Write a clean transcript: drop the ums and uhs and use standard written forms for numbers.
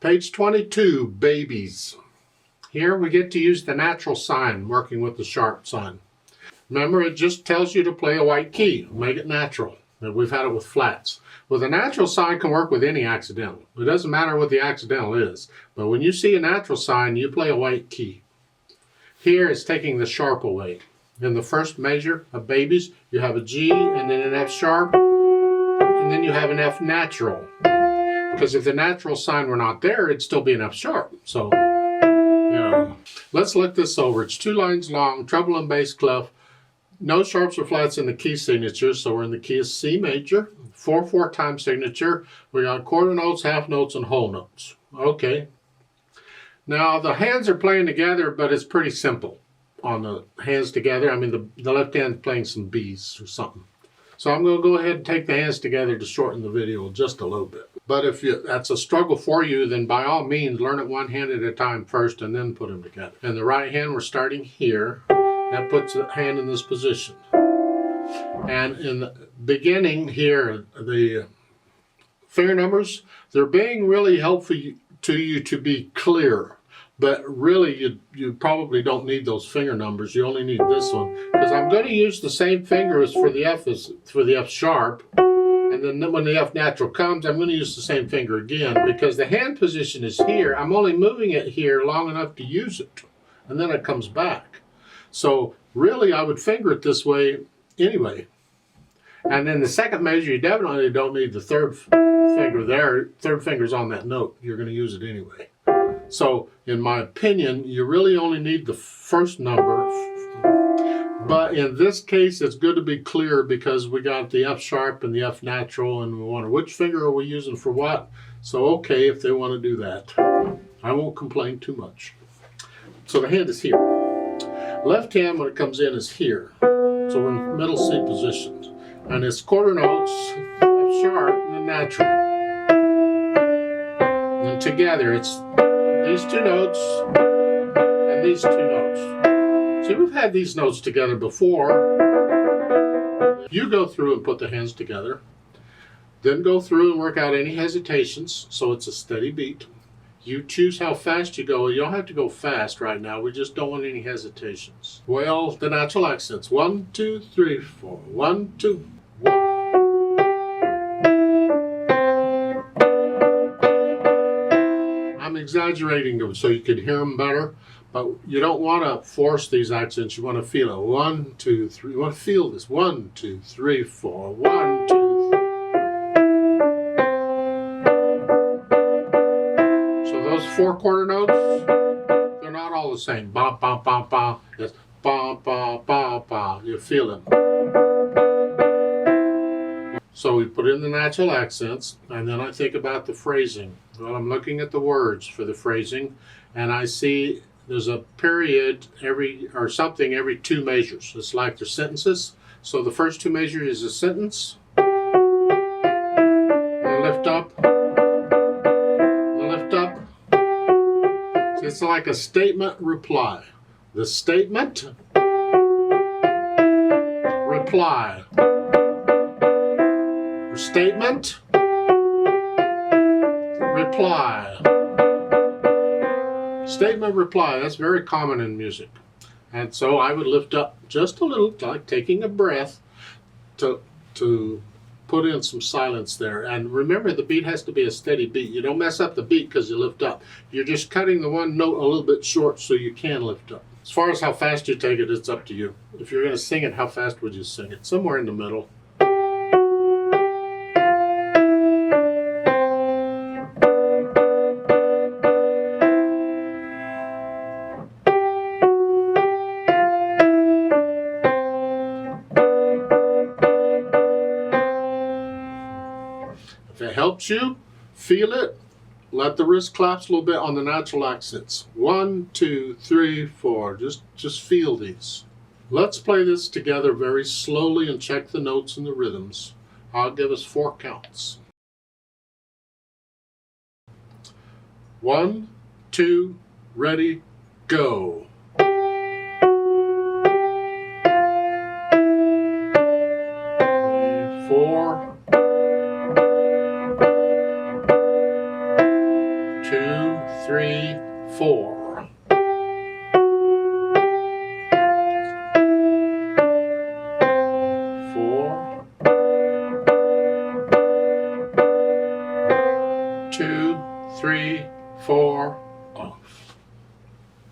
Page 22, babies. Here we get to use the natural sign, working with the sharp sign. Remember, it just tells you to play a white key, make it natural. We've had it with flats. Well, the natural sign can work with any accidental. It doesn't matter what the accidental is. But when you see a natural sign, you play a white key. Here it's taking the sharp away. In the first measure of babies, you have a G and then an F sharp, and then you have an F natural. Because if the natural sign were not there, it'd still be an F sharp. So, let's look this over. It's 2 lines long, treble and bass clef. No sharps or flats in the key signature, so we're in the key of C major. 4/4 time signature. We got quarter notes, half notes, and whole notes. Okay. Now the hands are playing together, but it's pretty simple on the hands together. I mean, the left hand's playing some B's or something. So I'm going to go ahead and take the hands together to shorten the video just a little bit. But if that's a struggle for you, then by all means, learn it one hand at a time first and then put them together. In the right hand, we're starting here. That puts the hand in this position. And in the beginning here, the finger numbers, they're being really helpful to you to be clear. But really, you probably don't need those finger numbers. You only need this one. Because I'm going to use the same finger as for the F sharp. And then when the F natural comes, I'm going to use the same finger again. Because the hand position is here. I'm only moving it here long enough to use it. And then it comes back. So really, I would finger it this way anyway. And then the second measure, you definitely don't need the third finger there. Third finger's on that note. You're going to use it anyway. So, in my opinion, you really only need the first number. But in this case, it's good to be clear because we got the F sharp and the F natural, and we wonder which finger are we using for what. So, okay, if they want to do that. I won't complain too much. So the hand is here. Left hand, when it comes in, is here. So we're in middle C position. And it's quarter notes, F sharp, and then natural. And together, it's these 2 notes and these 2 notes. See, we've had these notes together before. You go through and put the hands together. Then go through and work out any hesitations so it's a steady beat. You choose how fast you go. You don't have to go fast right now. We just don't want any hesitations. Well, the natural accents. 1, 2, 3, 4. 1, 2, 1. I'm exaggerating them so you could hear them better, but you don't want to force these accents. You want to feel it. 1, 2, 3. You want to feel this. 1, 2, 3, 4. 1, 2, 3. So those 4 quarter notes, they're not all the same. Ba, ba, ba, ba. It's ba, ba, ba, ba. You feel them. So we put in the natural accents, and then I think about the phrasing. Well, I'm looking at the words for the phrasing, and I see there's a period every 2 measures. It's like they're sentences. So the first 2 measures is a sentence. And lift up. And lift up. So it's like a statement reply. The statement, reply. Statement, reply. Statement, reply. That's very common in music. And so I would lift up just a little, like taking a breath, to put in some silence there. And remember, the beat has to be a steady beat. You don't mess up the beat because you lift up. You're just cutting the one note a little bit short so you can lift up. As far as how fast you take it, it's up to you. If you're going to sing it, how fast would you sing it? Somewhere in the middle. If it helps you, feel it. Let the wrist collapse a little bit on the natural accents. 1, 2, 3, 4. Just feel these. Let's play this together very slowly and check the notes and the rhythms. I'll give us 4 counts. 1, 2, ready, go. 4, 2, 3, 4. 4, 2, 3, 4.